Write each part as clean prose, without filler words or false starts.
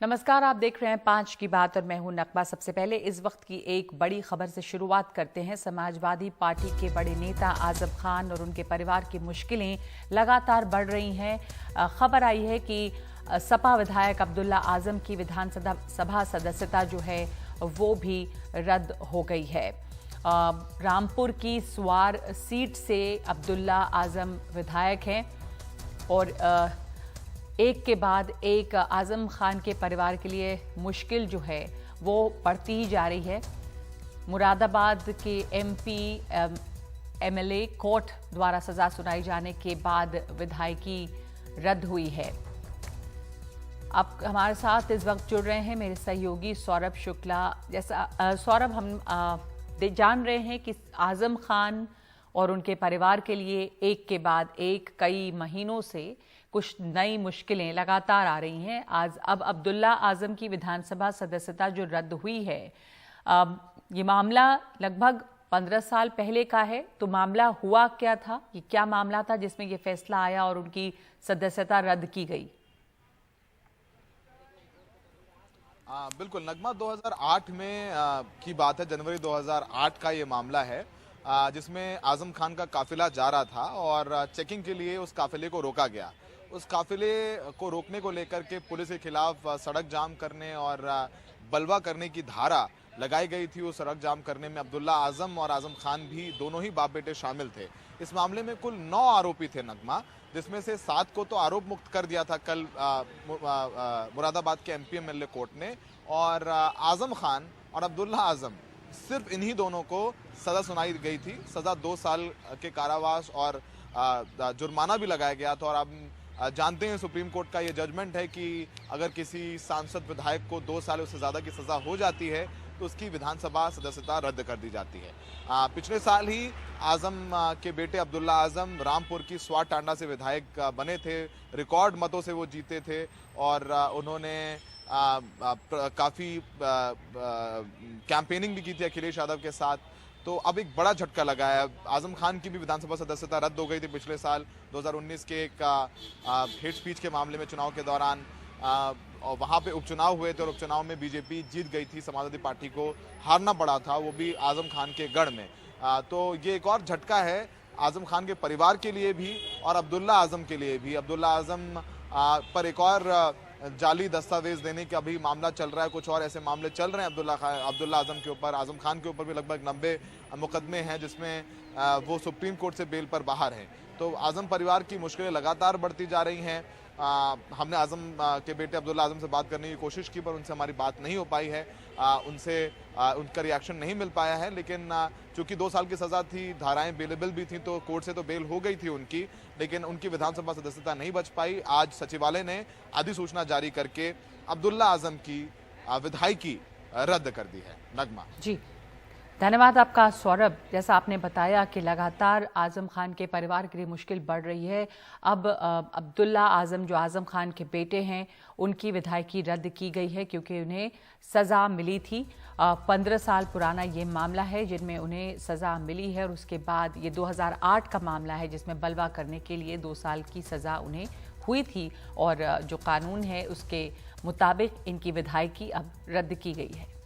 नमस्कार, आप देख रहे हैं 5 की बात और मैं हूं नकबा। सबसे पहले इस वक्त की एक बड़ी खबर से शुरुआत करते हैं। समाजवादी पार्टी के बड़े नेता आजम खान और उनके परिवार की मुश्किलें लगातार बढ़ रही हैं। खबर आई है कि सपा विधायक अब्दुल्ला आजम की विधानसभा सदस्यता जो है वो भी रद्द हो गई है। रामपुर की स्वार सीट से अब्दुल्ला आजम विधायक हैं और एक के बाद एक आजम खान के परिवार के लिए मुश्किल जो है वो बढ़ती ही जा रही है। मुरादाबाद के एमपी एमएलए कोर्ट द्वारा सजा सुनाई जाने के बाद विधायकी रद्द हुई है। अब हमारे साथ इस वक्त जुड़ रहे हैं मेरे सहयोगी सौरभ शुक्ला। जैसा सौरभ, हम जान रहे हैं कि आजम खान और उनके परिवार के लिए एक के बाद एक कई महीनों से कुछ नई मुश्किलें लगातार आ रही हैं। अब अब्दुल्ला आजम की विधानसभा सदस्यता जो रद्द हुई है, ये मामला लगभग 15 साल पहले का है। तो मामला हुआ क्या था, ये क्या मामला था जिसमें ये फैसला आया और उनकी सदस्यता रद्द की गई? बिल्कुल नगमा, 2008 में की बात है। जनवरी 2008 का ये मामला है जिसमें आजम खान का काफिला जा रहा था और चेकिंग के लिए उस काफिले को रोका गया। उस काफिले को रोकने को लेकर के पुलिस के खिलाफ सड़क जाम करने और बलवा करने की धारा लगाई गई थी। उस सड़क जाम करने में अब्दुल्ला आजम और आजम खान भी दोनों ही बाप बेटे शामिल थे। इस मामले में कुल 9 आरोपी थे नगमा, जिसमें से 7 को तो आरोप मुक्त कर दिया था कल मुरादाबाद के एमपी एमएलए कोर्ट ने, और आजम खान और अब्दुल्ला आजम सिर्फ इन्हीं दोनों को सजा सुनाई गई थी। सजा 2 साल के कारावास और जुर्माना भी लगाया गया था। और आप जानते हैं सुप्रीम कोर्ट का ये जजमेंट है कि अगर किसी सांसद विधायक को 2 साल उससे ज़्यादा की सज़ा हो जाती है तो उसकी विधानसभा सदस्यता रद्द कर दी जाती है। पिछले साल ही आजम के बेटे अब्दुल्ला आजम रामपुर की स्वार टांडा से विधायक बने थे। रिकॉर्ड मतों से वो जीते थे और उन्होंने काफ़ी कैंपेनिंग भी की थी अखिलेश यादव के साथ। तो अब एक बड़ा झटका लगा है। आजम खान की भी विधानसभा सदस्यता रद्द हो गई थी पिछले साल 2019 के एक हेट स्पीच के मामले में चुनाव के दौरान। और वहाँ पे उपचुनाव हुए थे और उपचुनाव में बीजेपी जीत गई थी। समाजवादी पार्टी को हारना पड़ा था, वो भी आजम खान के गढ़ में। तो ये एक और झटका है आजम खान के परिवार के लिए भी और अब्दुल्ला आजम के लिए भी। अब्दुल्ला आजम पर एक और जाली दस्तावेज देने का भी मामला चल रहा है। कुछ और ऐसे मामले चल रहे हैं अब्दुल्ला आजम के ऊपर। आजम खान के ऊपर भी लगभग 90 मुकदमे हैं जिसमें वो सुप्रीम कोर्ट से बेल पर बाहर हैं। तो आजम परिवार की मुश्किलें लगातार बढ़ती जा रही हैं। हमने आजम के बेटे अब्दुल्ला आजम से बात करने की कोशिश की पर उनसे हमारी बात नहीं हो पाई है। उनका रिएक्शन नहीं मिल पाया है। लेकिन चूंकि 2 साल की सजा थी, धाराएं बेलेबल भी थी, तो कोर्ट से तो बेल हो गई थी उनकी, लेकिन उनकी विधानसभा सदस्यता नहीं बच पाई। आज सचिवालय ने अधिसूचना जारी करके अब्दुल्ला आजम की विधायकी रद्द कर दी है। नगमा जी, धन्यवाद आपका सौरभ। जैसा आपने बताया कि लगातार आजम खान के परिवार के लिए मुश्किल बढ़ रही है। अब अब्दुल्ला आजम जो आजम खान के बेटे हैं, उनकी विधायकी रद्द की गई है क्योंकि उन्हें सज़ा मिली थी। 15 साल पुराना ये मामला है जिनमें उन्हें सज़ा मिली है और उसके बाद ये 2008 का मामला है जिसमें बलवा करने के लिए 2 साल की सज़ा उन्हें हुई थी और जो कानून है उसके मुताबिक इनकी विधायकी अब रद्द की गई है।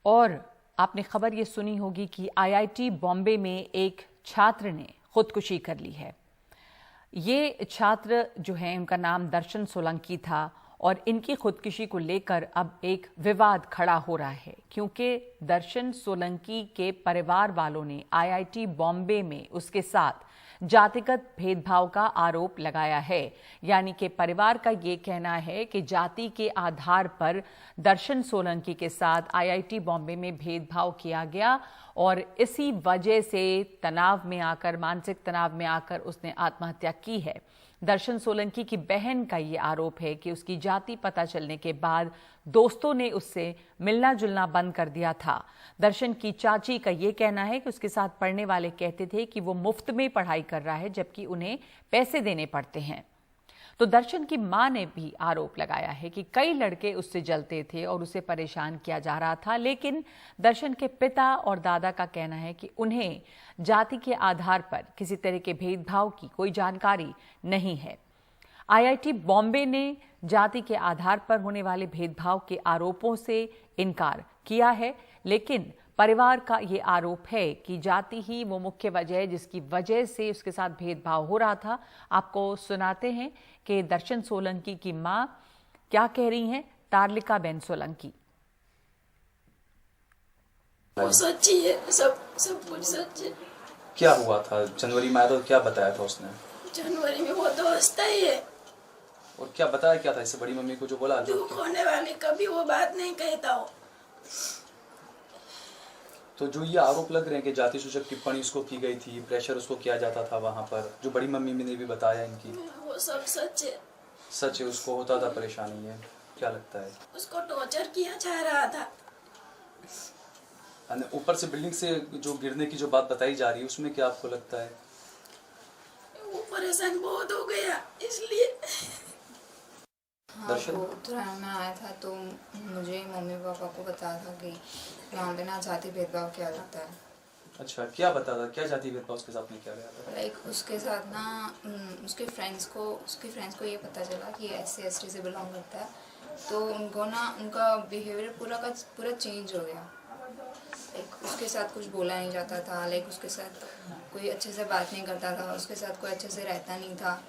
और आपने खबर ये सुनी होगी कि आईआईटी बॉम्बे में एक छात्र ने खुदकुशी कर ली है। ये छात्र जो है उनका नाम दर्शन सोलंकी था और इनकी खुदकुशी को लेकर अब एक विवाद खड़ा हो रहा है क्योंकि दर्शन सोलंकी के परिवार वालों ने आईआईटी बॉम्बे में उसके साथ जातिगत भेदभाव का आरोप लगाया है। यानी कि परिवार का ये कहना है कि जाति के आधार पर दर्शन सोलंकी के साथ आईआईटी बॉम्बे में भेदभाव किया गया और इसी वजह से तनाव में आकर, मानसिक तनाव में आकर उसने आत्महत्या की है। दर्शन सोलंकी की बहन का ये आरोप है कि उसकी जाति पता चलने के बाद दोस्तों ने उससे मिलना जुलना बंद कर दिया था। दर्शन की चाची का ये कहना है कि उसके साथ पढ़ने वाले कहते थे कि वो मुफ्त में पढ़ाई कर रहा है जबकि उन्हें पैसे देने पड़ते हैं। तो दर्शन की मां ने भी आरोप लगाया है कि कई लड़के उससे जलते थे और उसे परेशान किया जा रहा था, लेकिन दर्शन के पिता और दादा का कहना है कि उन्हें जाति के आधार पर किसी तरह के भेदभाव की कोई जानकारी नहीं है। आईआईटी बॉम्बे ने जाति के आधार पर होने वाले भेदभाव के आरोपों से इनकार किया है, लेकिन परिवार का ये आरोप है कि जाति ही वो मुख्य वजह है जिसकी वजह से उसके साथ भेदभाव हो रहा था। आपको सुनाते हैं कि दर्शन सोलंकी की मां क्या कह रही हैं, तारलिका बेन सोलंकी। वो सच्ची है, सब कुछ सच है। क्या हुआ था जनवरी में आया तो क्या बताया था उसने? जनवरी में वो दोस्त ही है। और क्या बताया क्या था इससे बड़ी मम्मी को जो बोला? दुख होने वाले कभी वो बात नहीं कहता हो। तो जो ये आरोप लग रहे हैं कि जाति सूचक टिप्पणी उसको की गई थी, प्रेशर उसको किया जाता था वहां पर, जो बड़ी मम्मी ने भी बताया इनकी, वो सब सच है। सच है? उसको होता था परेशानी है? क्या लगता है? उसको टॉर्चर किया जा रहा था। ऊपर से बिल्डिंग से जो गिरने की जो बात बताई जा रही है उसमें क्या आपको लगता है? वो परेशान बहुत हो गया इसलिए। हाँ, वो उत्तरायण में आया था तो मुझे मम्मी पापा को बताया था कि यहाँ पे ना जाति भेदभाव किया जाता है। अच्छा, क्या बता था? क्या जाति भेदभाव उसके साथ में किया गया था? लाइक उसके साथ ना उसके फ्रेंड्स को ये पता चला कि SC/ST से बिलोंग करता है, तो उनको ना उनका बिहेवियर पूरा चेंज हो गया। लाइक उसके साथ कुछ बोला नहीं जाता था, लाइक उसके साथ कोई अच्छे से बात नहीं करता था, उसके साथ कोई अच्छे से रहता नहीं था।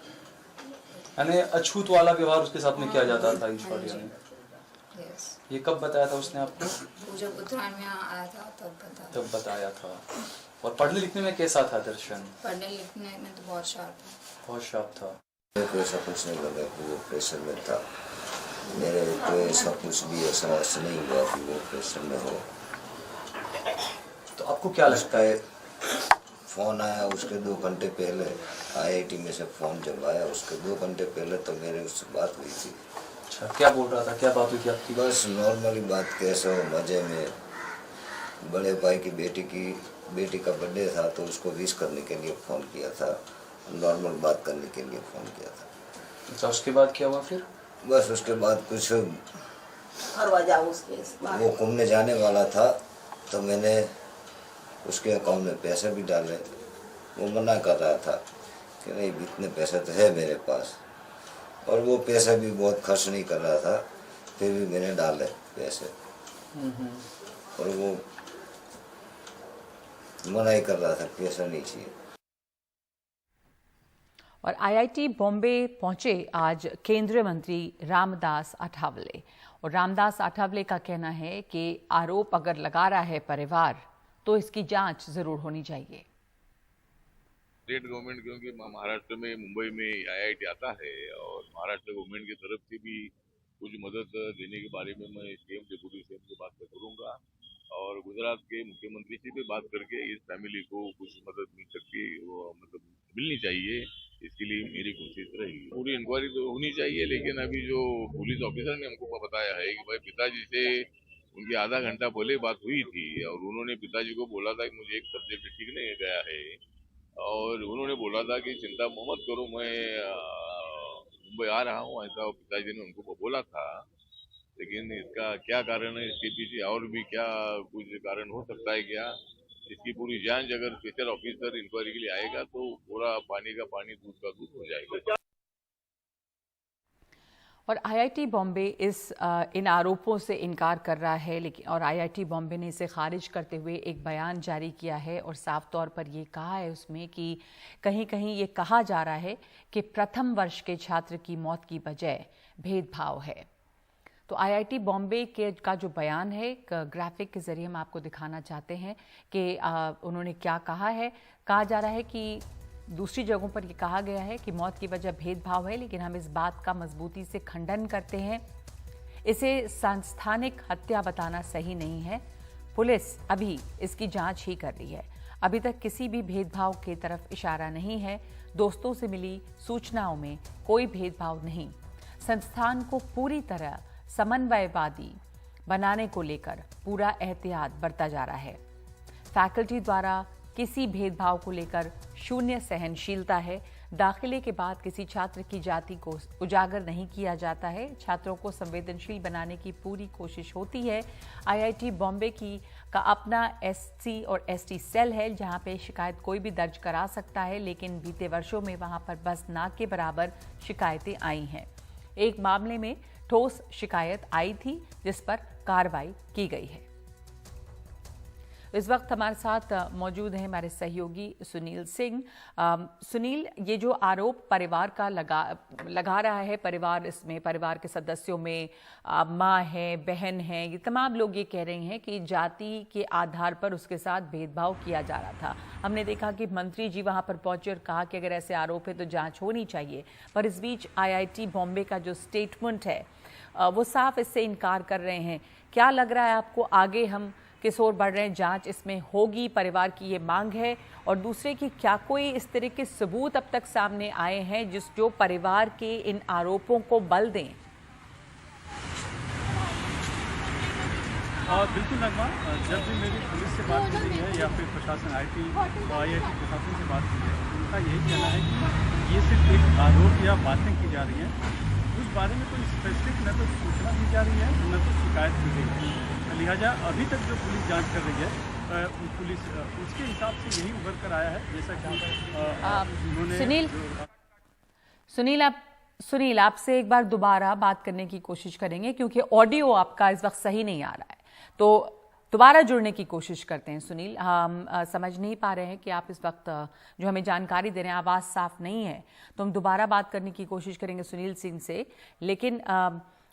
यानी अछूत वाला व्यवहार उसके साथ में किया जाता था ईश्वर यानी। ये कब बताया था उसने आपको? वो जब उत्तरायण में आया था तब बताया था। और पढ़ने लिखने में कैसा था दर्शन? पढ़ने लिखने में तो बहुत शार्प था। मेरे को ऐसा कुछ नहीं लगा कि वो प्रेशर में था। मेरे को ऐसा कुछ भी ऐसा नहीं हुआ कि वो प्रेशर में हो। तो आपको क्या लगता है? फ़ोन आया उसके 2 घंटे पहले, IIT में से फ़ोन जब आया उसके 2 घंटे पहले तो मेरे उससे बात हुई थी। अच्छा, क्या बोल रहा था? क्या बात हुई थी आपकी? बस नॉर्मली बात, कैसे हो, मज़े में। बड़े भाई की बेटी का बर्थडे था तो उसको विश करने के लिए फ़ोन किया था, नॉर्मल बात करने के लिए फ़ोन किया था। अच्छा, उसके बाद क्या हुआ फिर? बस उसके बाद कुछ वो घूमने जाने वाला था तो मैंने उसके अकाउंट में पैसे भी डाले। वो मना कर रहा था कि नहीं इतने पैसे तो है मेरे पास, और वो पैसा भी बहुत खर्च नहीं कर रहा था, फिर भी मैंने डाले पैसे। और वो मना ही कर रहा था, पैसा नहीं चाहिए। और आईआईटी बॉम्बे पहुंचे आज केंद्रीय मंत्री रामदास अठावले, और रामदास अठावले का कहना है कि आरोप अगर लगा रहा है परिवार तो इसकी जांच जरूर होनी चाहिए। स्टेट गवर्नमेंट, क्योंकि महाराष्ट्र में मुंबई में IIT आता है और महाराष्ट्र गवर्नमेंट की तरफ से भी कुछ मदद देने के बारे में मैं CM डिप्टी CM से बात करूंगा और गुजरात के मुख्यमंत्री से भी बात करके इस फैमिली को कुछ मदद मिल सकती है, वो मतलब मिलनी चाहिए, इसके लिए मेरी कोशिश रहेगी। पूरी इंक्वायरी तो होनी चाहिए, लेकिन अभी जो पुलिस ऑफिसर ने हमको बताया है कि भाई पिताजी से उनकी आधा घंटा पहले बात हुई थी और उन्होंने पिताजी को बोला था कि मुझे एक सब्जेक्ट ठीक नहीं गया है और उन्होंने बोला था कि चिंता मत करो, मैं मुंबई आ रहा हूँ, ऐसा पिताजी ने उनको बोला था। लेकिन इसका क्या कारण है, इसके पीछे और भी क्या कुछ कारण हो सकता है क्या, इसकी पूरी जांच अगर स्पेशल ऑफिसर इंक्वायरी के लिए आएगा तो पूरा पानी का पानी दूध का दूध हो जाएगा। और आईआईटी बॉम्बे इन आरोपों से इनकार कर रहा है, लेकिन और आईआईटी बॉम्बे ने इसे खारिज करते हुए एक बयान जारी किया है और साफ तौर पर ये कहा है उसमें कि कहीं कहीं ये कहा जा रहा है कि प्रथम वर्ष के छात्र की मौत की वजह भेदभाव है। तो आईआईटी बॉम्बे का जो बयान है ग्राफिक के जरिए हम आपको दिखाना चाहते हैं कि उन्होंने क्या कहा है। कहा जा रहा है कि दूसरी जगहों पर ये कहा गया है कि मौत की वजह भेदभाव है, लेकिन हम इस बात का मजबूती से खंडन करते हैं। इसे सांस्थानिक हत्या बताना सही नहीं है। पुलिस अभी इसकी जांच ही कर रही है। अभी तक किसी भी भेदभाव की तरफ इशारा नहीं है। दोस्तों से मिली सूचनाओं में कोई भेदभाव नहीं। संस्थान को पूरी तरह समन्वयवादी बनाने को लेकर पूरा एहतियात बरता जा रहा है। फैकल्टी द्वारा किसी भेदभाव को लेकर शून्य सहनशीलता है। दाखिले के बाद किसी छात्र की जाति को उजागर नहीं किया जाता है। छात्रों को संवेदनशील बनाने की पूरी कोशिश होती है। आईआईटी बॉम्बे का अपना एससी और एसटी सेल है, जहां पे शिकायत कोई भी दर्ज करा सकता है, लेकिन बीते वर्षों में वहां पर बस ना के बराबर शिकायतें आई हैं। एक मामले में ठोस शिकायत आई थी, जिस पर कार्रवाई की गई है। इस वक्त हमारे साथ मौजूद हैं हमारे सहयोगी सुनील सिंह। सुनील, ये जो आरोप परिवार का लगा रहा है, इसमें परिवार के सदस्यों में माँ है, बहन है, ये तमाम लोग ये कह रहे हैं कि जाति के आधार पर उसके साथ भेदभाव किया जा रहा था। हमने देखा कि मंत्री जी वहां पर पहुंचे और कहा कि अगर ऐसे आरोप है तो जांच होनी चाहिए, पर इस बीच आईआईटी बॉम्बे का जो स्टेटमेंट है वो साफ इससे इनकार कर रहे हैं। क्या लग रहा है आपको, आगे हम किस ओर बढ़ रहे हैं? जांच इसमें होगी, परिवार की ये मांग है। और दूसरे की क्या कोई इस तरह के सबूत अब तक सामने आए हैं जो परिवार के इन आरोपों को बल दें? बिल्कुल नगमा, जब भी मेरी पुलिस से बात की गई है या फिर प्रशासन आईआईटी प्रशासन से बात की है, उनका यही कहना है कि ये सिर्फ एक आरोप या बातें की जा रही हैं, उस बारे में कोई स्पेसिफिक न तो सूचना दी जा रही है न तो शिकायत की गई है। लिहाजा अभी तक जो पुलिस जांच कर रही है, पुलिस उसके हिसाब से यही उभर कर आया है, जैसा कि उन्होंने सुनील आपसे एक बार दोबारा बात करने की कोशिश करेंगे, क्योंकि ऑडियो आपका इस वक्त सही नहीं आ रहा है, तो दोबारा जुड़ने की कोशिश करते हैं। सुनील, हम समझ नहीं पा रहे हैं कि आप इस वक्त जो हमें जानकारी दे रहे हैं, आवाज़ साफ नहीं है, तो हम दोबारा बात करने की कोशिश करेंगे सुनील सिंह से। लेकिन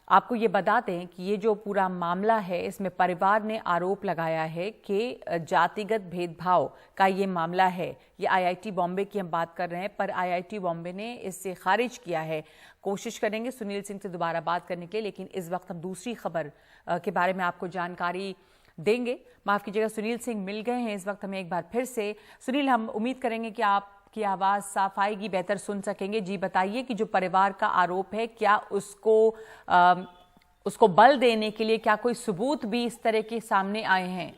आपको ये बता दें कि ये जो पूरा मामला है, इसमें परिवार ने आरोप लगाया है कि जातिगत भेदभाव का ये मामला है। ये आईआईटी बॉम्बे की हम बात कर रहे हैं, पर आईआईटी बॉम्बे ने इससे खारिज किया है। कोशिश करेंगे सुनील सिंह से दोबारा बात करने के लिए, लेकिन इस वक्त हम दूसरी खबर के बारे में आपको जानकारी देंगे। माफ़ कीजिएगा, सुनील सिंह मिल गए हैं इस वक्त हमें एक बार फिर से। सुनील, हम उम्मीद करेंगे कि आपकी आवाज़ साफ आएगी, बेहतर सुन सकेंगे। जी बताइए कि जो परिवार का आरोप है, क्या उसको बल देने के लिए क्या कोई सबूत भी इस तरह के सामने आए हैं?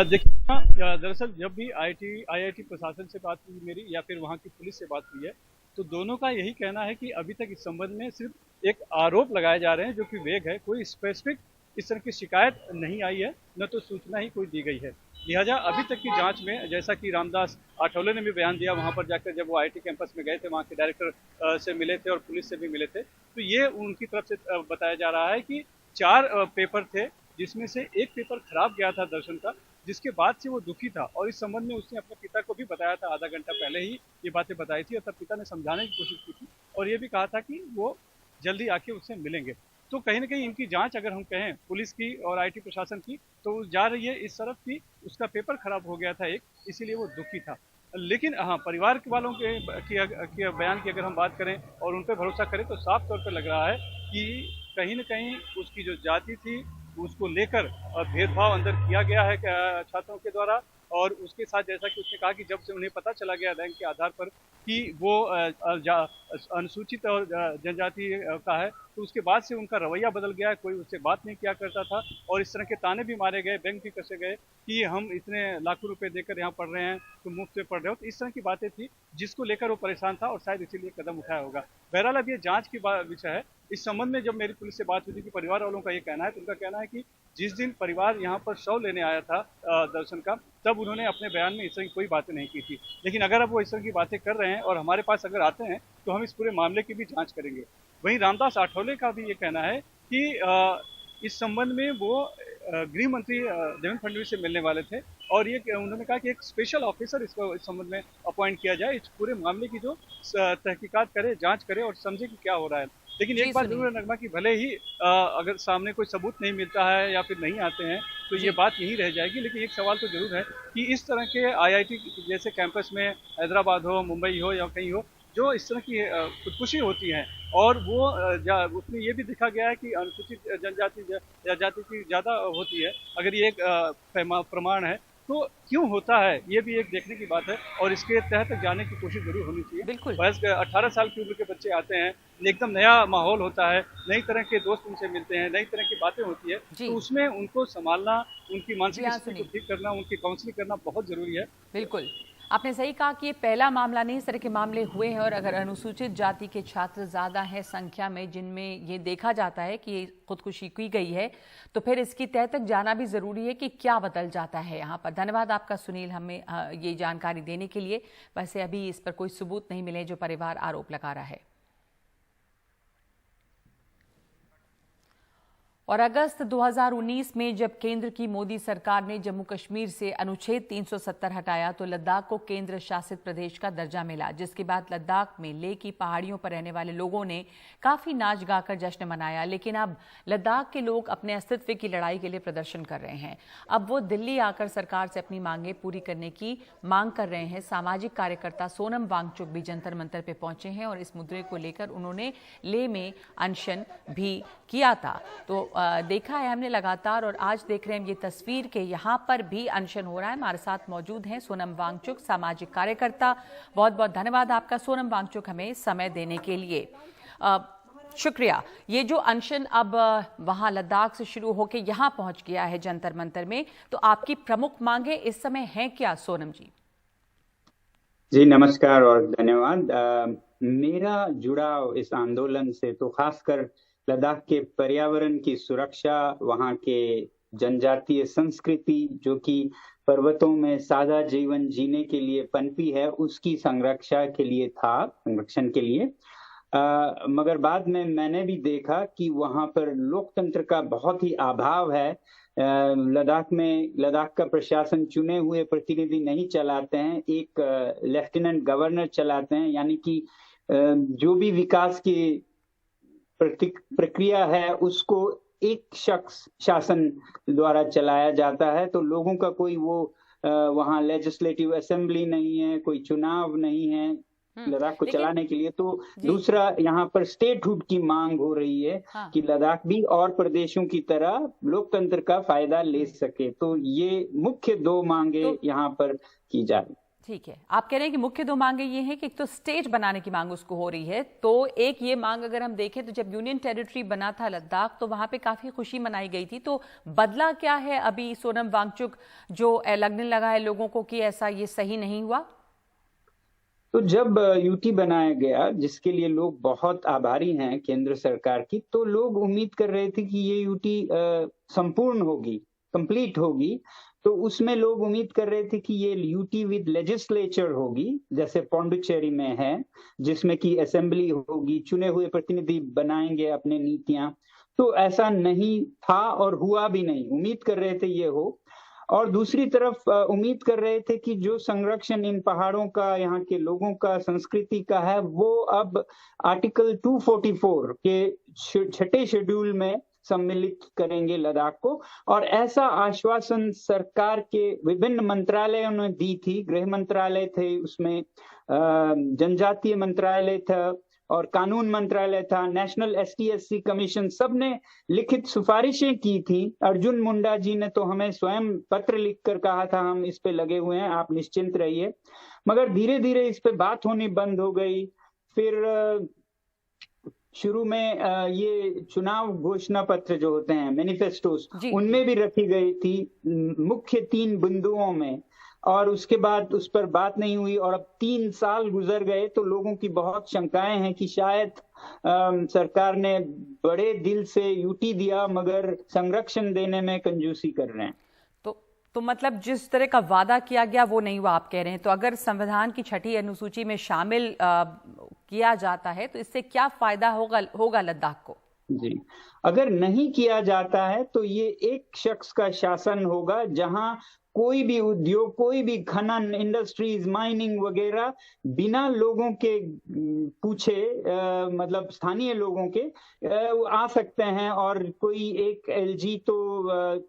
देखिए, दरअसल जब भी आईआईटी प्रशासन से बात हुई मेरी या फिर वहाँ की पुलिस से बात हुई है, तो दोनों का यही कहना है कि अभी तक इस संबंध में सिर्फ एक आरोप लगाए जा रहे हैं, जो कि वेग है। कोई स्पेसिफिक इस तरह की शिकायत नहीं आई है, न तो सूचना ही कोई दी गई है। लिहाजा अभी तक की जांच में, जैसा कि रामदास आठवले ने भी बयान दिया वहां पर जाकर, जब वो आईआईटी कैंपस में गए थे, वहां के डायरेक्टर से मिले थे और पुलिस से भी मिले थे, तो ये उनकी तरफ से बताया जा रहा है कि 4 पेपर थे, जिसमें से एक पेपर खराब गया था दर्शन का, जिसके बाद से वो दुखी था और इस संबंध में उसने अपने पिता को भी बताया था। आधा घंटा पहले ही ये बातें बताई थी और तब पिता ने समझाने की कोशिश की थी और ये भी कहा था कि वो जल्दी आके उससे मिलेंगे। तो कहीं ना कहीं इनकी जांच, अगर हम कहें पुलिस की और आईआईटी प्रशासन की, तो जा रही है इस तरफ की उसका पेपर खराब हो गया था एक, इसीलिए वो दुखी था। लेकिन हाँ, परिवार के वालों के बयान की अगर हम बात करें और उन पर भरोसा करें, तो साफ तौर पर लग रहा है कि कहीं ना कहीं उसकी जो जाति थी उसको लेकर भेदभाव अंदर किया गया है छात्रों के द्वारा। और उसके साथ, जैसा कि उसने कहा कि जब से उन्हें पता चला गया रैंक के आधार पर कि वो अनुसूचित और जनजाति का है, तो उसके बाद से उनका रवैया बदल गया है। कोई उससे बात नहीं किया करता था और इस तरह के ताने भी मारे गए, बैंक भी कसे गए कि हम इतने लाखों रुपए देकर यहाँ पढ़ रहे हैं, तुम मुफ्त में पढ़ रहे हो। तो इस तरह की बातें थी जिसको लेकर वो परेशान था और शायद इसीलिए कदम उठाया होगा। बहरहाल अब ये जाँच की विषय है। इस संबंध में जब मेरी पुलिस से बात हुई थी कि परिवार वालों का ये कहना है, तो उनका कहना है कि जिस दिन परिवार यहाँ पर शव लेने आया था दर्शन का, तब उन्होंने अपने बयान में इस तरह की कोई बातें नहीं की थी। लेकिन अगर अब वो इस तरह की बातें कर रहे हैं और हमारे पास अगर आते हैं, तो हम इस पूरे मामले की भी जांच करेंगे। वहीं रामदास आठवले का भी ये कहना है कि इस संबंध में वो गृह मंत्री देवेंद्र फडणवीस से मिलने वाले थे और ये उन्होंने कहा कि एक स्पेशल ऑफिसर इसको इस संबंध में अपॉइंट किया जाए, इस पूरे मामले की जो तहकीकात करे, जांच करे और समझे कि क्या हो रहा है। लेकिन एक बात जरूर है नगमा, कि भले ही अगर सामने कोई सबूत नहीं मिलता है या फिर नहीं आते हैं, तो ये बात यही रह जाएगी। लेकिन एक सवाल तो जरूर है कि इस तरह के आईआईटी जैसे कैंपस में, हैदराबाद हो, मुंबई हो या कहीं हो, जो इस तरह की खुदकुशी होती है और वो उसमें ये भी देखा गया है कि अनुसूचित जाति की ज़्यादा होती है। अगर ये एक प्रमाण है तो क्यों होता है, ये भी एक देखने की बात है और इसके तहत जाने की कोशिश जरूर होनी चाहिए। बिल्कुल। बस 18 साल की उम्र के बच्चे आते हैं, एकदम नया माहौल होता है, नई तरह के दोस्त उनसे मिलते हैं, नई तरह की बातें होती है, तो उसमें उनको संभालना, उनकी मानसिक स्थिति को ठीक करना, उनकी काउंसलिंग करना बहुत जरूरी है। बिल्कुल। आपने सही कहा कि ये पहला मामला नहीं, इस तरह के मामले हुए हैं और अगर अनुसूचित जाति के छात्र ज़्यादा हैं संख्या में जिनमें ये देखा जाता है कि खुदकुशी की गई है, तो फिर इसकी तह तक जाना भी ज़रूरी है कि क्या बदल जाता है यहाँ पर। धन्यवाद आपका सुनील, हमें ये जानकारी देने के लिए। वैसे अभी इस पर कोई सबूत नहीं मिले जो परिवार आरोप लगा रहा है। और अगस्त 2019 में जब केंद्र की मोदी सरकार ने जम्मू कश्मीर से अनुच्छेद 370 हटाया तो लद्दाख को केंद्र शासित प्रदेश का दर्जा मिला, जिसके बाद लद्दाख में लेह की पहाड़ियों पर रहने वाले लोगों ने काफी नाच गाकर जश्न मनाया। लेकिन अब लद्दाख के लोग अपने अस्तित्व की लड़ाई के लिए प्रदर्शन कर रहे हैं। अब वो दिल्ली आकर सरकार से अपनी मांगे पूरी करने की मांग कर रहे हैं। सामाजिक कार्यकर्ता सोनम वांगचुक भी जंतर मंतर पे पहुंचे हैं और इस मुद्दे को लेकर उन्होंने लेह में अनशन भी किया था। तो देखा है हमने लगातार, और आज देख रहे हैं ये तस्वीर के यहाँ पर भी अनशन हो रहा है। हमारे साथ मौजूद हैं सोनम वांगचुक, सामाजिक कार्यकर्ता। बहुत बहुत धन्यवाद आपका सोनम वांगचुक हमें समय देने के लिए। शुक्रिया। ये जो अनशन अब वहां लद्दाख से शुरू होकर यहाँ पहुंच गया है जंतर मंतर में, तो आपकी प्रमुख मांगे इस समय हैं क्या सोनम जी? जी नमस्कार और धन्यवाद। मेरा जुड़ाव इस आंदोलन से तो खासकर लद्दाख के पर्यावरण की सुरक्षा, वहाँ के जनजातीय संस्कृति जो कि पर्वतों में साझा जीवन जीने के लिए पनपी है, उसकी संरक्षण के लिए। मगर बाद में मैंने भी देखा कि वहाँ पर लोकतंत्र का बहुत ही अभाव है। लद्दाख का प्रशासन चुने हुए प्रतिनिधि नहीं चलाते हैं, एक लेफ्टिनेंट गवर्नर चलाते हैं, यानी कि जो भी विकास की प्रक्रिया है उसको एक शख्स शासन द्वारा चलाया जाता है। तो लोगों का कोई वहाँ लेजिस्लेटिव असेंबली नहीं है, कोई चुनाव नहीं है लद्दाख को चलाने के लिए। तो दूसरा यहाँ पर स्टेटहुड की मांग हो रही है कि लद्दाख भी और प्रदेशों की तरह लोकतंत्र का फायदा ले सके। तो ये मुख्य दो मांगे यहाँ पर की जा रही। ठीक है, आप कह रहे हैं कि मुख्य दो मांगे ये हैं कि एक तो स्टेट बनाने की मांग उसको हो रही है, तो एक ये मांग अगर हम देखें तो जब यूनियन टेरिटरी बना था लद्दाख तो वहां पे काफी खुशी मनाई गई थी। तो बदला क्या है अभी सोनम वांगचुक, जो लगने लगा है लोगों को कि ऐसा ये सही नहीं हुआ? तो जब यूटी बनाया गया, जिसके लिए लोग बहुत आभारी हैं केंद्र सरकार की, तो लोग उम्मीद कर रहे थे कि ये यूटी संपूर्ण होगी, कंप्लीट होगी। तो उसमें लोग उम्मीद कर रहे थे कि ये यूटी विद लेजिस्लेचर होगी, जैसे पौंडुचेरी में है, जिसमें कि असेंबली होगी, चुने हुए प्रतिनिधि बनाएंगे अपने नीतियां। तो ऐसा नहीं था और हुआ भी नहीं। उम्मीद कर रहे थे ये हो, और दूसरी तरफ उम्मीद कर रहे थे कि जो संरक्षण इन पहाड़ों का, यहाँ के लोगों का, संस्कृति का है, वो अब आर्टिकल 244 के छठे शेड्यूल में सम्मिलित करेंगे लद्दाख को। और ऐसा आश्वासन सरकार के विभिन्न मंत्रालयों ने दी थी। गृह मंत्रालय थे, उसमें जनजातीय मंत्रालय था और कानून मंत्रालय था, नेशनल ST/SC कमीशन, सबने लिखित सिफारिशें की थी। अर्जुन मुंडा जी ने तो हमें स्वयं पत्र लिखकर कहा था हम इस पे लगे हुए हैं, आप निश्चिंत रहिए। मगर धीरे धीरे इस पे बात होनी बंद हो गई। फिर शुरू में ये चुनाव घोषणा पत्र जो होते हैं, मैनिफेस्टोस, उनमें भी रखी गई थी मुख्य 3 बिंदुओं में, और उसके बाद उस पर बात नहीं हुई। और अब 3 साल गुजर गए तो लोगों की बहुत शंकाएं हैं कि शायद सरकार ने बड़े दिल से यूटी दिया मगर संरक्षण देने में कंजूसी कर रहे हैं। तो मतलब जिस तरह का वादा किया गया वो नहीं हुआ, आप कह रहे हैं। तो अगर संविधान की 6ठी अनुसूची में शामिल किया जाता है तो इससे क्या फायदा होगा लद्दाख को? जी, अगर नहीं किया जाता है तो ये एक शख्स का शासन होगा, जहां कोई भी उद्योग, कोई भी खनन, इंडस्ट्रीज, माइनिंग वगैरह बिना लोगों के पूछे, मतलब स्थानीय लोगों के आ सकते हैं। और कोई एक LG तो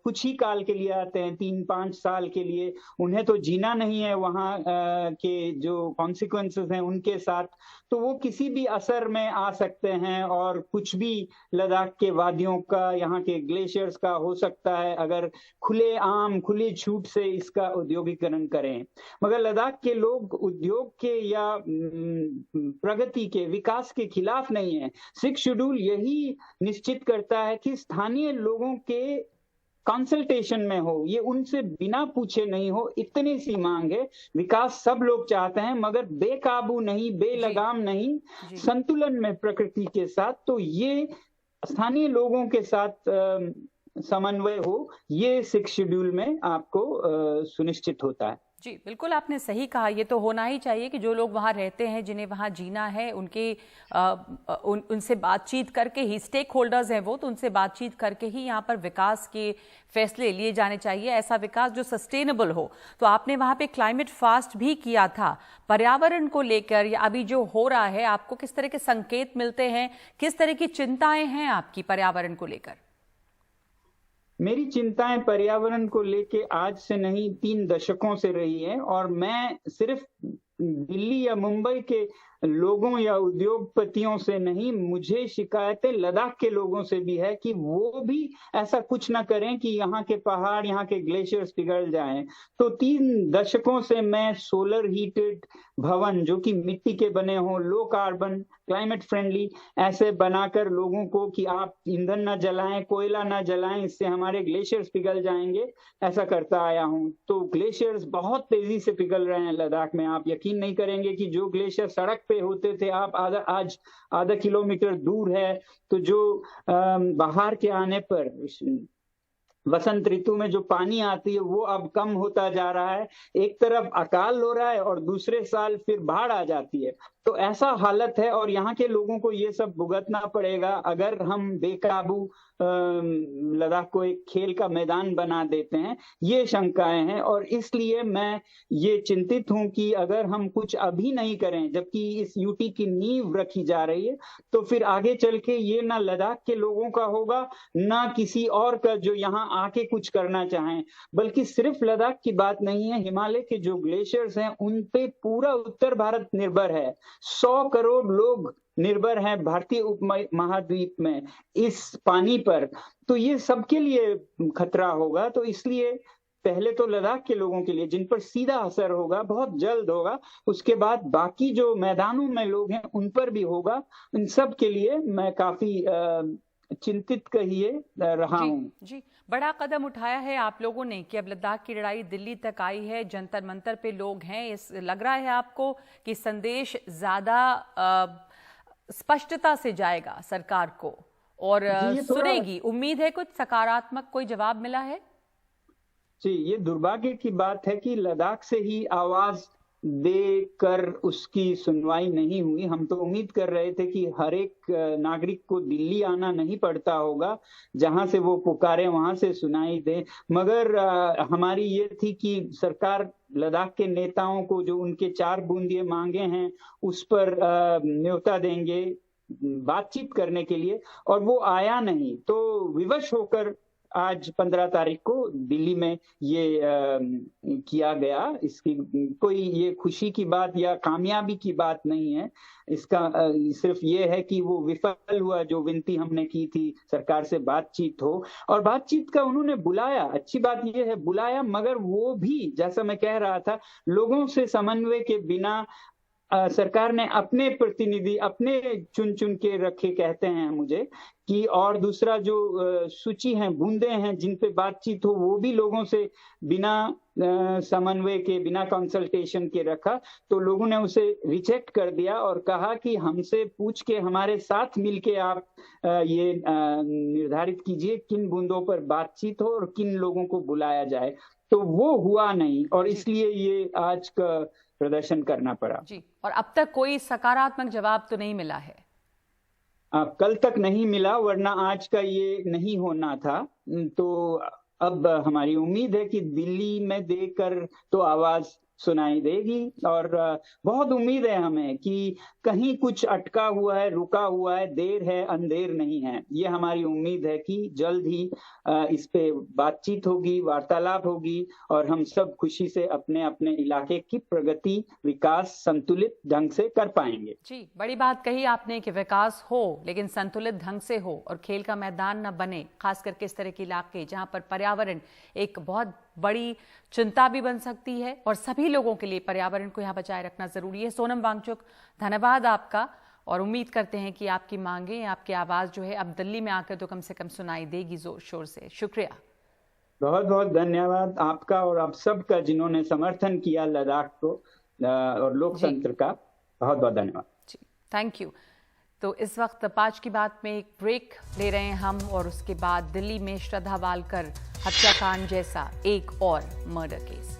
कुछ ही काल के लिए आते हैं, 3-5 साल के लिए। उन्हें तो जीना नहीं है वहाँ के जो कॉन्सिक्वेंसेस हैं उनके साथ, तो वो किसी भी असर में आ सकते हैं और कुछ भी लद्दाख के वादियों का, यहाँ के ग्लेशियर्स का हो सकता है अगर खुली छूट से इसका औद्योगिकरण करें। मगर लद्दाख के लोग उद्योग के या प्रगति के, विकास के खिलाफ नहीं है। 6 शेड्यूल यही निश्चित करता है कि स्थानीय लोगों के कंसल्टेशन में हो, ये उनसे बिना पूछे नहीं हो, इतनी सी मांग है। विकास सब लोग चाहते हैं मगर बेकाबू नहीं, बेलगाम नहीं, संतुलन में प्रकृति के साथ। तो ये स्थानीय लोगों के साथ समन्वय हो, ये 6 शेड्यूल में आपको सुनिश्चित होता है। जी बिल्कुल, आपने सही कहा। ये तो होना ही चाहिए कि जो लोग वहाँ रहते हैं, जिन्हें वहाँ जीना है, उनसे बातचीत करके ही, स्टेक होल्डर्स हैं वो, तो उनसे बातचीत करके ही यहाँ पर विकास के फैसले लिए जाने चाहिए, ऐसा विकास जो सस्टेनेबल हो। तो आपने वहाँ पे क्लाइमेट फास्ट भी किया था। पर्यावरण को लेकर या अभी जो हो रहा है, आपको किस तरह के संकेत मिलते हैं, किस तरह की चिंताएं हैं आपकी पर्यावरण को लेकर? मेरी चिंताएं पर्यावरण को लेके आज से नहीं, 3 दशकों से रही है। और मैं सिर्फ दिल्ली या मुंबई के लोगों या उद्योगपतियों से नहीं, मुझे शिकायतें लद्दाख के लोगों से भी है कि वो भी ऐसा कुछ ना करें कि यहाँ के पहाड़, यहाँ के ग्लेशियर्स पिघल जाएं। तो 3 दशकों से मैं सोलर हीटेड भवन जो कि मिट्टी के बने हों, लो कार्बन, क्लाइमेट फ्रेंडली, ऐसे बनाकर लोगों को कि आप ईंधन ना जलाएं, कोयला ना जलाएं, इससे हमारे ग्लेशियर्स पिघल जाएंगे, ऐसा करता आया हूं। तो ग्लेशियर्स बहुत तेजी से पिघल रहे हैं लद्दाख में। आप यकीन नहीं करेंगे कि जो ग्लेशियर सड़क पे होते थे, आप आज आधा किलोमीटर दूर है। तो जो बाहर के आने पर वसंत ऋतु में जो पानी आती है वो अब कम होता जा रहा है। एक तरफ अकाल हो रहा है और दूसरे साल फिर बाढ़ आ जाती है। तो ऐसा हालत है और यहाँ के लोगों को ये सब भुगतना पड़ेगा अगर हम बेकाबू लद्दाख को एक खेल का मैदान बना देते हैं। ये शंकाएं हैं और इसलिए मैं ये चिंतित हूं कि अगर हम कुछ अभी नहीं करें, जबकि इस यूटी की नींव रखी जा रही है, तो फिर आगे चल के ये ना लद्दाख के लोगों का होगा, ना किसी और का जो यहाँ आके कुछ करना चाहें। बल्कि सिर्फ लद्दाख की बात नहीं है, हिमालय के जो ग्लेशियर्स हैं उन पे पूरा उत्तर भारत निर्भर है। 100 करोड़ लोग निर्भर हैं भारतीय उपमहाद्वीप में इस पानी पर। तो ये सबके लिए खतरा होगा। तो इसलिए पहले तो लद्दाख के लोगों के लिए, जिन पर सीधा असर होगा, बहुत जल्द होगा, उसके बाद बाकी जो मैदानों में लोग हैं उन पर भी होगा। इन सब के लिए मैं काफी चिंतित कहिए रहा हूँ। जी, बड़ा कदम उठाया है आप लोगों ने कि अब लद्दाख की लड़ाई दिल्ली तक आई है, जंतर मंतर पे लोग हैं। इस लग रहा है आपको कि संदेश ज्यादा स्पष्टता से जाएगा सरकार को और सुनेगी? उम्मीद है कुछ सकारात्मक कोई जवाब मिला है? जी, ये दुर्भाग्य की बात है कि लद्दाख से ही आवाज देकर उसकी सुनवाई नहीं हुई। हम तो उम्मीद कर रहे थे कि हर एक नागरिक को दिल्ली आना नहीं पड़ता होगा, जहां से वो पुकारे वहां से सुनाई दे। मगर हमारी ये थी कि सरकार लद्दाख के नेताओं को जो उनके 4 बूंदिए मांगे हैं उस पर न्योता देंगे बातचीत करने के लिए, और वो आया नहीं। तो विवश होकर आज 15 तारीख को दिल्ली में ये किया गया। इसकी कोई ये खुशी की बात या कामयाबी की बात नहीं है। इसका सिर्फ ये है कि वो विफल हुआ जो विनती हमने की थी सरकार से बातचीत हो, और बातचीत का उन्होंने बुलाया। अच्छी बात ये है बुलाया, मगर वो भी जैसा मैं कह रहा था, लोगों से समन्वय के बिना सरकार ने अपने प्रतिनिधि अपने चुन चुन के रखे, कहते हैं मुझे कि, और दूसरा जो सूची है, बूंदे हैं जिन पे बातचीत हो, वो भी लोगों से बिना समन्वय के, बिना कंसल्टेशन के रखा। तो लोगों ने उसे रिजेक्ट कर दिया और कहा कि हमसे पूछ के हमारे साथ मिलके आप ये निर्धारित कीजिए किन बूंदों पर बातचीत हो और किन लोगों को बुलाया जाए। तो वो हुआ नहीं और इसलिए ये आज का प्रदर्शन करना पड़ा। जी, और अब तक कोई सकारात्मक जवाब तो नहीं मिला है? कल तक नहीं मिला, वरना आज का ये नहीं होना था। तो अब हमारी उम्मीद है कि दिल्ली में देकर तो आवाज सुनाई देगी, और बहुत उम्मीद है हमें कि कहीं कुछ अटका हुआ है, रुका हुआ है, देर है अंधेर नहीं है। ये हमारी उम्मीद है कि जल्द ही इस पे बातचीत होगी, वार्तालाप होगी, और हम सब खुशी से अपने अपने इलाके की प्रगति, विकास संतुलित ढंग से कर पाएंगे। जी, बड़ी बात कही आपने कि विकास हो लेकिन संतुलित ढंग से हो और खेल का मैदान न बने, खास करके इस तरह के इलाके जहां पर पर्यावरण एक बहुत बड़ी चिंता भी बन सकती है और सभी लोगों के लिए पर्यावरण को यहाँ बचाए रखना जरूरी है। सोनम वांगचुक, धन्यवाद आपका, और उम्मीद करते हैं कि आपकी मांगे, आपकी आवाज जो है अब दिल्ली में आकर तो कम से कम सुनाई देगी जोर शोर से। शुक्रिया। बहुत बहुत धन्यवाद आपका और आप सबका जिन्होंने समर्थन किया लद्दाख को और लोकतंत्र का। बहुत बहुत धन्यवाद जी, थैंक यू। तो इस वक्त 5 की बात में एक ब्रेक ले रहे हैं हम, और उसके बाद दिल्ली में श्रद्धा वालकर हत्याकांड जैसा एक और मर्डर केस।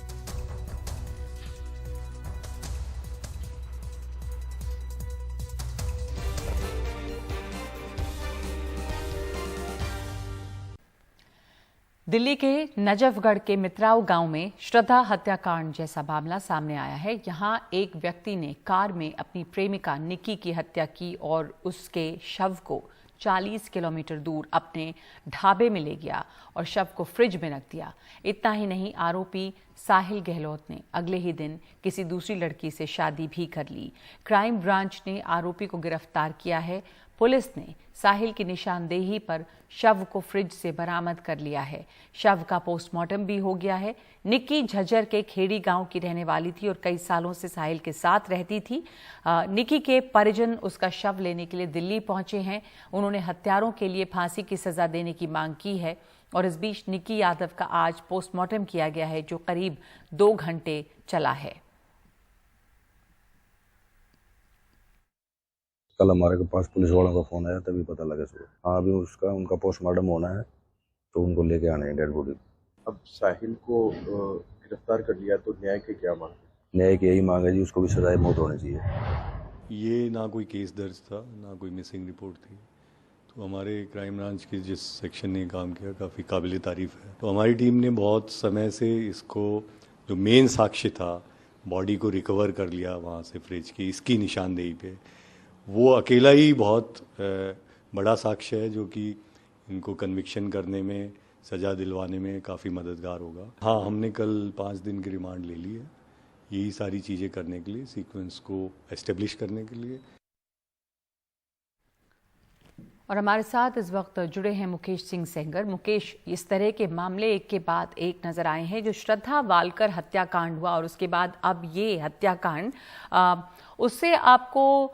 दिल्ली के नजफगढ़ के मित्राऊ गांव में श्रद्धा हत्याकांड जैसा मामला सामने आया है। यहां एक व्यक्ति ने कार में अपनी प्रेमिका निक्की की हत्या की और उसके शव को 40 किलोमीटर दूर अपने ढाबे में ले गया और शव को फ्रिज में रख दिया। इतना ही नहीं, आरोपी साहिल गहलोत ने अगले ही दिन किसी दूसरी लड़की से शादी भी कर ली। क्राइम ब्रांच ने आरोपी को गिरफ्तार किया है। पुलिस ने साहिल की निशानदेही पर शव को फ्रिज से बरामद कर लिया है। शव का पोस्टमार्टम भी हो गया है। निक्की झज्जर के खेड़ी गांव की रहने वाली थी और कई सालों से साहिल के साथ रहती थी। निक्की के परिजन उसका शव लेने के लिए दिल्ली पहुंचे हैं। उन्होंने हत्यारों के लिए फांसी की सजा देने की मांग की है और इस बीच निक्की यादव का आज पोस्टमार्टम किया गया है, जो करीब 2 घंटे चला है। कल हमारे पास पुलिस वालों का फोन आया, तभी पता लगा सुबह। हाँ, अभी उनका पोस्टमार्टम होना है, तो उनको लेके आने हैं डेड बॉडी। अब साहिल को गिरफ्तार कर लिया, तो न्याय की क्या मांग? न्याय की यही मांग है जी, उसको भी सजाए मौत होनी चाहिए। ये ना कोई केस दर्ज था, ना कोई मिसिंग रिपोर्ट थी। तो हमारे क्राइम ब्रांच के जिस सेक्शन ने काम किया, काफ़ी काबिल तारीफ है। तो हमारी टीम ने बहुत समय से इसको, जो मेन साक्ष्य था, बॉडी को रिकवर कर लिया वहाँ से फ्रिज की, इसकी निशानदेही पे। वो अकेला ही बहुत बड़ा साक्ष्य है, जो कि इनको कन्विक्शन करने में, सज़ा दिलवाने में काफ़ी मददगार होगा। हाँ, हमने कल 5 दिन की रिमांड ले ली है, यही सारी चीज़ें करने के लिए, सीक्वेंस को एस्टेब्लिश करने के लिए। और हमारे साथ इस वक्त जुड़े हैं मुकेश सिंह सेंगर। मुकेश, इस तरह के मामले एक के बाद एक नजर आए हैं। जो श्रद्धा वालकर हत्याकांड हुआ और उसके बाद अब ये हत्याकांड, उससे आपको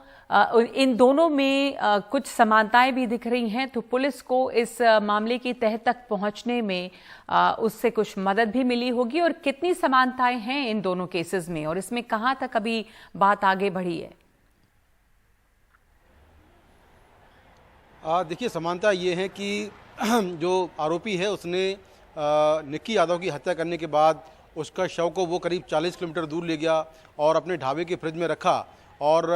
इन दोनों में कुछ समानताएं भी दिख रही हैं। तो पुलिस को इस मामले की तह तक पहुंचने में उससे कुछ मदद भी मिली होगी, और कितनी समानताएं हैं इन दोनों केसेस में, और इसमें कहां तक अभी बात आगे बढ़ी है? देखिए, समानता ये है कि जो आरोपी है उसने निक्की यादव की हत्या करने के बाद उसका शव को वो करीब 40 किलोमीटर दूर ले गया और अपने ढाबे के फ्रिज में रखा। और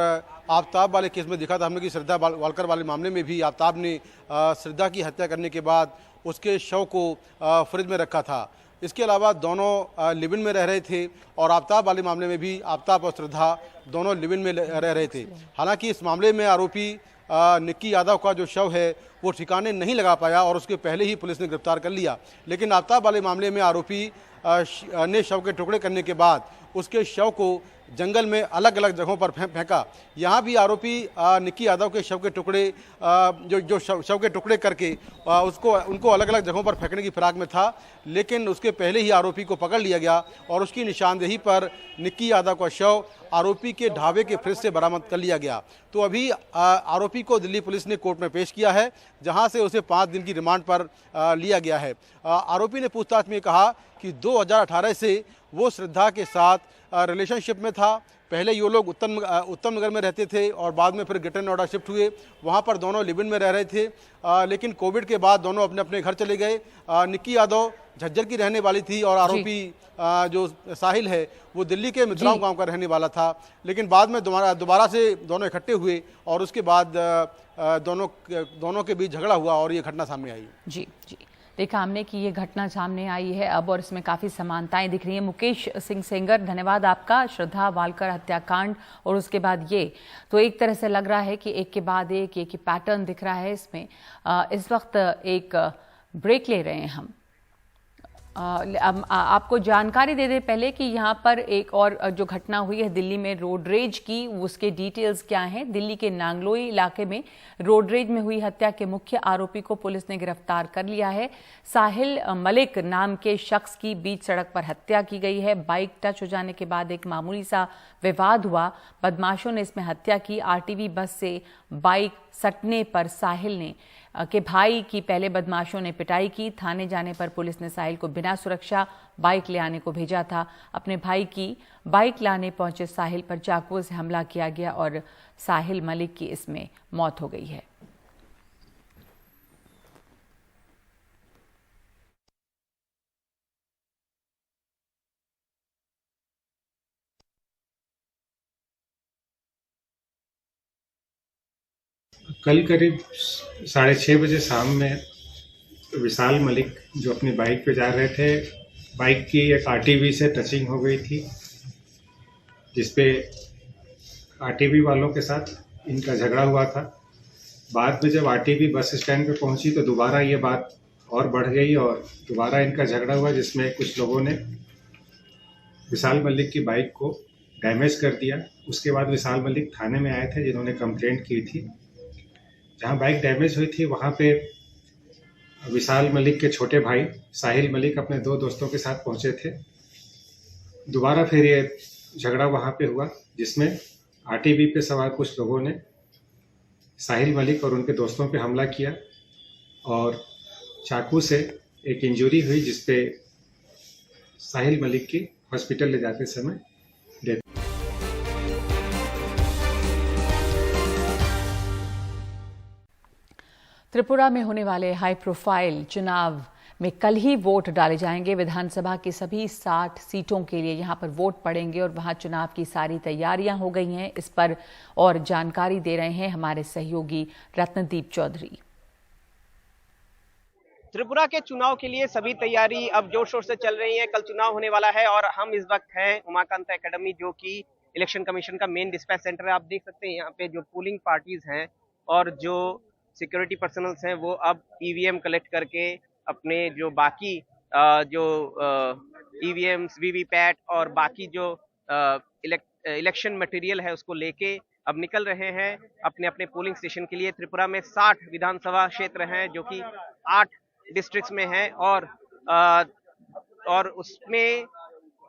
आफ्ताब वाले केस में देखा था हमने कि श्रद्धा वालकर वाले मामले में भी आफ्ताब ने श्रद्धा की हत्या करने के बाद उसके शव को फ्रिज में रखा था। इसके अलावा दोनों लिव इन में रह रहे थे, और आफ्ताब वाले मामले में भी आफ्ताब और श्रद्धा दोनों लिव इन में रह रहे थे। हालांकि इस मामले में आरोपी निक्की यादव का जो शव है वो ठिकाने नहीं लगा पाया और उसके पहले ही पुलिस ने गिरफ्तार कर लिया। लेकिन आफ्ताब वाले मामले में आरोपी ने शव के टुकड़े करने के बाद उसके शव को जंगल में अलग अलग जगहों पर फेंका। यहाँ भी आरोपी निक्की यादव के शव के टुकड़े जो शव के टुकड़े करके उनको अलग अलग जगहों पर फेंकने की फिराक में था, लेकिन उसके पहले ही आरोपी को पकड़ लिया गया और उसकी निशानदेही पर निक्की यादव का शव आरोपी के ढाबे के फ्रिज से बरामद कर लिया गया। तो अभी आरोपी को दिल्ली पुलिस ने कोर्ट में पेश किया है, जहां से उसे 5 दिन की रिमांड पर लिया गया है। आरोपी ने पूछताछ में कहा कि 2018 से वो श्रद्धा के साथ रिलेशनशिप में था। पहले ये लोग उत्तम नगर में रहते थे और बाद में फिर ग्रेटर नोएडा शिफ्ट हुए। वहाँ पर दोनों लिव इन में रह रहे थे, लेकिन कोविड के बाद दोनों अपने अपने घर चले गए। निक्की यादव झज्जर की रहने वाली थी और आरोपी जो साहिल है वो दिल्ली के मित्राओं गांव का रहने वाला था। लेकिन बाद में दोबारा से दोनों इकट्ठे हुए और उसके बाद दोनों के बीच झगड़ा हुआ और ये घटना सामने आई। जी जी, देखा हमने कि ये घटना सामने आई है अब, और इसमें काफ़ी समानताएं दिख रही हैं। मुकेश सिंह सेंगर, धन्यवाद आपका। श्रद्धा वालकर हत्याकांड और उसके बाद ये, तो एक तरह से लग रहा है कि एक के बाद एक पैटर्न दिख रहा है इसमें। इस वक्त एक ब्रेक ले रहे हैं हम। आपको जानकारी दे दें पहले कि यहाँ पर एक और जो घटना हुई है दिल्ली में रोड रेज की, उसके डिटेल्स क्या हैं। दिल्ली के नांगलोई इलाके में रोड रेज में हुई हत्या के मुख्य आरोपी को पुलिस ने गिरफ्तार कर लिया है। साहिल मलिक नाम के शख्स की बीच सड़क पर हत्या की गई है। बाइक टच हो जाने के बाद एक मामूली सा विवाद हुआ, बदमाशों ने इसमें हत्या की। आरटीवी बस से बाइक सटने पर साहिल ने के भाई की पहले बदमाशों ने पिटाई की। थाने जाने पर पुलिस ने साहिल को बिना सुरक्षा बाइक ले आने को भेजा था। अपने भाई की बाइक लाने पहुंचे साहिल पर चाकुओं से हमला किया गया और साहिल मलिक की इसमें मौत हो गई है। कल करीब 6:30 बजे शाम में विशाल मलिक जो अपनी बाइक पे जा रहे थे, बाइक की एक आरटीवी से टचिंग हो गई थी, जिसपे आरटीवी वालों के साथ इनका झगड़ा हुआ था। बाद में जब आरटीवी बस स्टैंड पे पहुंची तो दोबारा ये बात और बढ़ गई और दोबारा इनका झगड़ा हुआ, जिसमें कुछ लोगों ने विशाल मलिक की बाइक को डैमेज कर दिया। उसके बाद विशाल मलिक थाने में आए थे, जिन्होंने कंप्लेंट की थी। जहां बाइक डैमेज हुई थी वहां पे विशाल मलिक के छोटे भाई साहिल मलिक अपने 2 दोस्तों के साथ पहुंचे थे। दोबारा फिर ये झगड़ा वहां पे हुआ, जिसमें आरटीवी पे सवार कुछ लोगों ने साहिल मलिक और उनके दोस्तों पे हमला किया और चाकू से एक इंजरी हुई, जिसपे साहिल मलिक की हॉस्पिटल ले जाते समय डेथ। त्रिपुरा में होने वाले हाई प्रोफाइल चुनाव में कल ही वोट डाले जाएंगे। विधानसभा की सभी 60 सीटों के लिए यहां पर वोट पड़ेंगे और वहां चुनाव की सारी तैयारियां हो गई हैं। इस पर और जानकारी दे रहे हैं हमारे सहयोगी रत्नदीप चौधरी। त्रिपुरा के चुनाव के लिए सभी तैयारी अब जोर शोर से चल रही है। कल चुनाव होने वाला है और हम इस वक्त हैं उमाकांत एकेडमी, जो कि इलेक्शन कमीशन का मेन डिस्पैच सेंटर है। आप देख सकते हैं यहाँ पे जो पोलिंग पार्टीज हैं और जो सिक्योरिटी पर्सनल्स हैं वो अब ईवीएम कलेक्ट करके अपने जो बाकी जो ईवीएम्स, वीवीपैट और बाकी जो इलेक्शन मटेरियल है उसको लेके अब निकल रहे हैं अपने अपने पोलिंग स्टेशन के लिए। त्रिपुरा में 60 विधानसभा क्षेत्र हैं जो कि 8 डिस्ट्रिक्ट्स में हैं और उसमें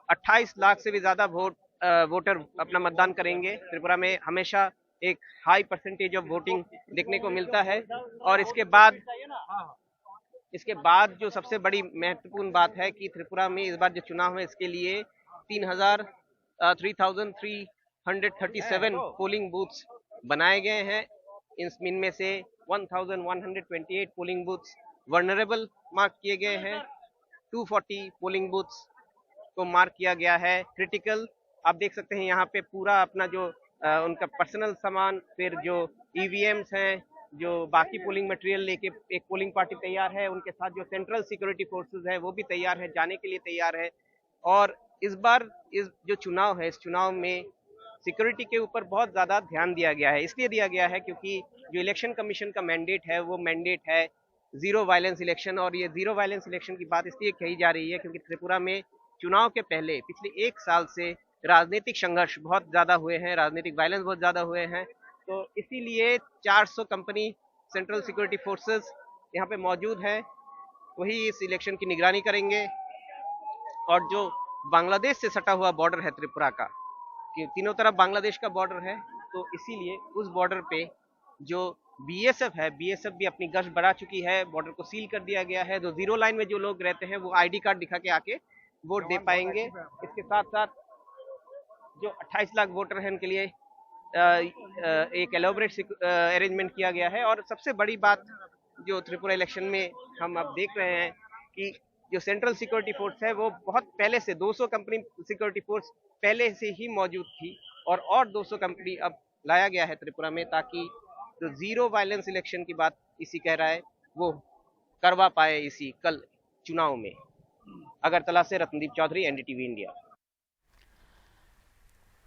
28 लाख से भी ज़्यादा वोटर अपना मतदान करेंगे। त्रिपुरा में हमेशा एक हाई परसेंटेज ऑफ वोटिंग देखने को मिलता है। और इसके बाद जो सबसे बड़ी महत्वपूर्ण बात है कि त्रिपुरा में इस बार जो चुनाव है इसके लिए 3,337 पोलिंग बूथ्स बनाए गए हैं। इनमें से 1,128 पोलिंग बूथ्स वर्नरेबल मार्क किए गए हैं। 240 पोलिंग बूथ्स को मार्क किया गया है क्रिटिकल। आप देख सकते हैं यहाँ पे पूरा अपना जो उनका पर्सनल सामान, फिर जो ईवीएम्स हैं, जो बाकी पोलिंग मटेरियल लेके एक पोलिंग पार्टी तैयार है। उनके साथ जो सेंट्रल सिक्योरिटी फोर्सेस है वो भी तैयार है, जाने के लिए तैयार है। और इस बार इस जो चुनाव है, इस चुनाव में सिक्योरिटी के ऊपर बहुत ज़्यादा ध्यान दिया गया है। इसलिए दिया गया है क्योंकि जो इलेक्शन कमीशन का मैंडेट है वो मैंडेट है ज़ीरो वायलेंस इलेक्शन। और ये ज़ीरो वायलेंस इलेक्शन की बात इसलिए कही जा रही है क्योंकि त्रिपुरा में चुनाव के पहले पिछले 1 साल से राजनीतिक संघर्ष बहुत ज़्यादा हुए हैं, राजनीतिक वायलेंस बहुत ज़्यादा हुए हैं। तो इसीलिए 400 कंपनी सेंट्रल सिक्योरिटी फोर्सेस यहाँ पे मौजूद हैं, वही इस इलेक्शन की निगरानी करेंगे। और जो बांग्लादेश से सटा हुआ बॉर्डर है त्रिपुरा का, कि तीनों तरफ बांग्लादेश का बॉर्डर है, तो इसीलिए उस बॉर्डर पे जो बीएसएफ है, बीएसएफ भी अपनी गश्त बढ़ा चुकी है। बॉर्डर को सील कर दिया गया है। तो जीरो लाइन में जो लोग रहते हैं वो आईडी कार्ड दिखा के आके वोट दे पाएंगे। इसके साथ साथ जो 28 लाख वोटर हैं उनके लिए एक एलोबरेट अरेंजमेंट किया गया है। और सबसे बड़ी बात जो त्रिपुरा इलेक्शन में हम अब देख रहे हैं कि जो सेंट्रल सिक्योरिटी फोर्स है वो बहुत पहले से 200 कंपनी सिक्योरिटी फोर्स पहले से ही मौजूद थी और 200 कंपनी अब लाया गया है त्रिपुरा में, ताकि जो जीरो वायलेंस इलेक्शन की बात इसी कह रहा है वो करवा पाए इसी कल चुनाव में। अगरतला से रत्नदीप चौधरी, एनडीटीवी इंडिया।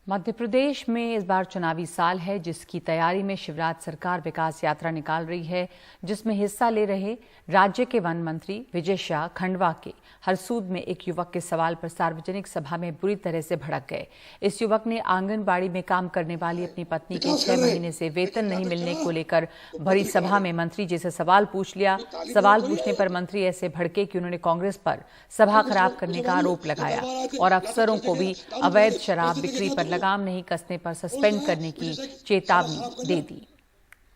मध्य प्रदेश में इस बार चुनावी साल है, जिसकी तैयारी में शिवराज सरकार विकास यात्रा निकाल रही है, जिसमें हिस्सा ले रहे राज्य के वन मंत्री विजय शाह खंडवा के हरसूद में एक युवक के सवाल पर सार्वजनिक सभा में बुरी तरह से भड़क गए। इस युवक ने आंगनबाड़ी में काम करने वाली अपनी पत्नी के 6 महीने से वेतन नहीं मिलने को लेकर भरी सभा में मंत्री जी से सवाल पूछ लिया। सवाल पूछने पर मंत्री ऐसे भड़के कि उन्होंने कांग्रेस पर सभा खराब करने का आरोप लगाया और अफसरों को भी अवैध शराब बिक्री पर लगाम नहीं कसने पर सस्पेंड करने की चेतावनी दे दी।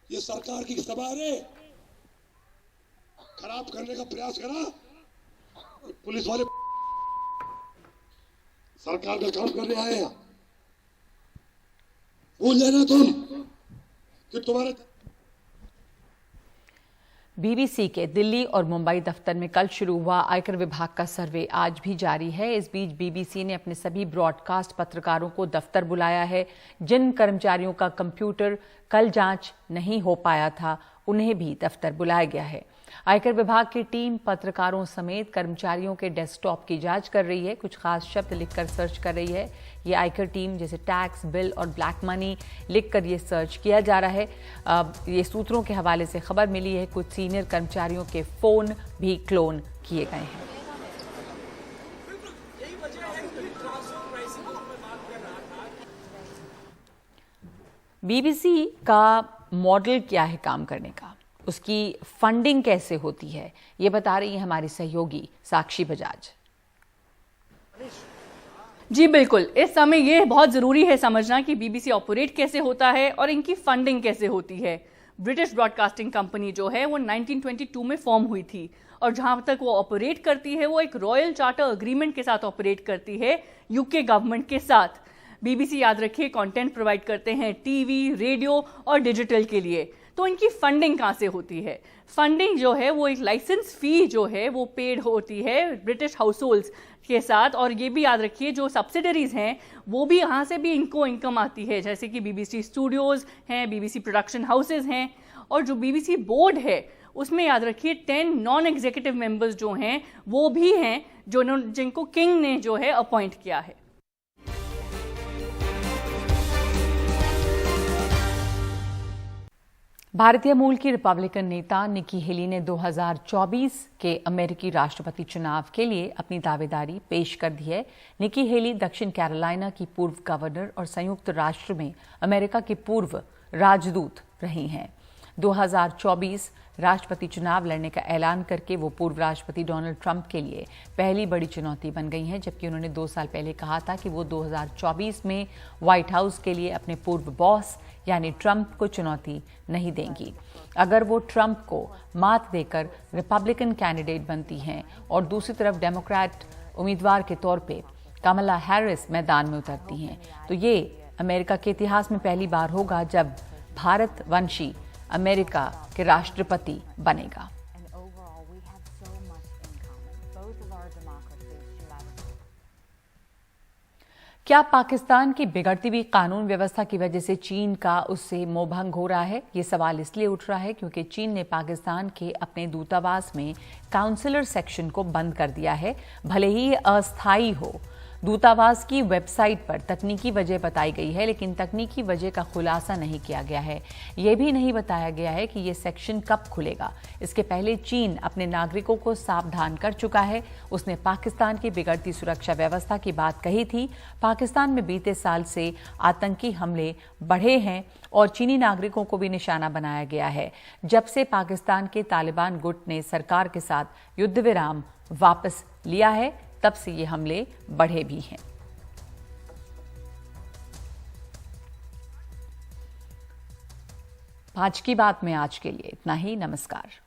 ये सरकार की सभा है, खराब करने का प्रयास करा। पुलिस वाले सरकार का काम करने आए हैं। भूल जाना तुम कि तुम्हारे बीबीसी के दिल्ली और मुंबई दफ्तर में कल शुरू हुआ आयकर विभाग का सर्वे आज भी जारी है। इस बीच बीबीसी ने अपने सभी ब्रॉडकास्ट पत्रकारों को दफ्तर बुलाया है। जिन कर्मचारियों का कंप्यूटर कल जांच नहीं हो पाया था उन्हें भी दफ्तर बुलाया गया है। आयकर विभाग की टीम पत्रकारों समेत कर्मचारियों के डेस्कटॉप की जांच कर रही है, कुछ खास शब्द लिखकर सर्च कर रही है। ये आयकर टीम जैसे टैक्स, बिल और ब्लैक मनी लिखकर ये सर्च किया जा रहा है। ये सूत्रों के हवाले से खबर मिली है, कुछ सीनियर कर्मचारियों के फोन भी क्लोन किए गए हैं। बीबीसी का मॉडल क्या है काम करने का, उसकी फंडिंग कैसे होती है, ये बता रही है हमारी सहयोगी साक्षी बजाज। जी बिल्कुल, इस समय ये बहुत ज़रूरी है समझना कि बीबीसी ऑपरेट कैसे होता है और इनकी फंडिंग कैसे होती है। ब्रिटिश ब्रॉडकास्टिंग कंपनी जो है वो 1922 में फॉर्म हुई थी और जहां तक वो ऑपरेट करती है वो एक रॉयल चार्टर अग्रीमेंट के साथ ऑपरेट करती है यूके गवर्नमेंट के साथ। बीबीसी याद रखिए कंटेंट प्रोवाइड करते हैं टीवी, रेडियो और डिजिटल के लिए। तो इनकी फंडिंग कहाँ से होती है? फंडिंग जो है वो एक लाइसेंस फी जो है वो पेड होती है ब्रिटिश हाउस होल्ड्स के साथ। और ये भी याद रखिए जो सब्सिडरीज हैं वो भी यहाँ से भी इनको इनकम आती है, जैसे कि बीबीसी स्टूडियोज हैं, बीबीसी प्रोडक्शन हाउसेज हैं। और जो बीबीसी बोर्ड है उसमें याद रखिए 10 नॉन एग्जीक्यूटिव मेंबर्स जो हैं वो भी हैं जिनको किंग ने जो है अपॉइंट किया है। भारतीय मूल की रिपब्लिकन नेता निकी हेली ने 2024 के अमेरिकी राष्ट्रपति चुनाव के लिए अपनी दावेदारी पेश कर दी है। निकी हेली दक्षिण कैरोलिना की पूर्व गवर्नर और संयुक्त राष्ट्र में अमेरिका के पूर्व राजदूत रही हैं। 2024 राष्ट्रपति चुनाव लड़ने का ऐलान करके वो पूर्व राष्ट्रपति डोनाल्ड ट्रंप के लिए पहली बड़ी चुनौती बन गई हैं, जबकि उन्होंने 2 साल पहले कहा था कि वो 2024 में व्हाइट हाउस के लिए अपने पूर्व बॉस यानी ट्रंप को चुनौती नहीं देंगी। अगर वो ट्रंप को मात देकर रिपब्लिकन कैंडिडेट बनती हैं और दूसरी तरफ डेमोक्रेट उम्मीदवार के तौर पे कमला हैरिस मैदान में उतरती हैं, तो ये अमेरिका के इतिहास में पहली बार होगा जब भारतवंशी अमेरिका के राष्ट्रपति बनेगा। क्या पाकिस्तान की बिगड़ती हुई कानून व्यवस्था की वजह से चीन का उससे मोहभंग हो रहा है? ये सवाल इसलिए उठ रहा है क्योंकि चीन ने पाकिस्तान के अपने दूतावास में काउंसलर सेक्शन को बंद कर दिया है, भले ही ये अस्थायी हो। दूतावास की वेबसाइट पर तकनीकी वजह बताई गई है, लेकिन तकनीकी वजह का खुलासा नहीं किया गया है। यह भी नहीं बताया गया है कि यह सेक्शन कब खुलेगा। इसके पहले चीन अपने नागरिकों को सावधान कर चुका है। उसने पाकिस्तान की बिगड़ती सुरक्षा व्यवस्था की बात कही थी। पाकिस्तान में बीते साल से आतंकी हमले बढ़े हैं और चीनी नागरिकों को भी निशाना बनाया गया है। जब से पाकिस्तान के तालिबान गुट ने सरकार के साथ युद्ध विराम वापस लिया है, तब से ये हमले बढ़े भी हैं। आज की बात में आज के लिए इतना ही। नमस्कार।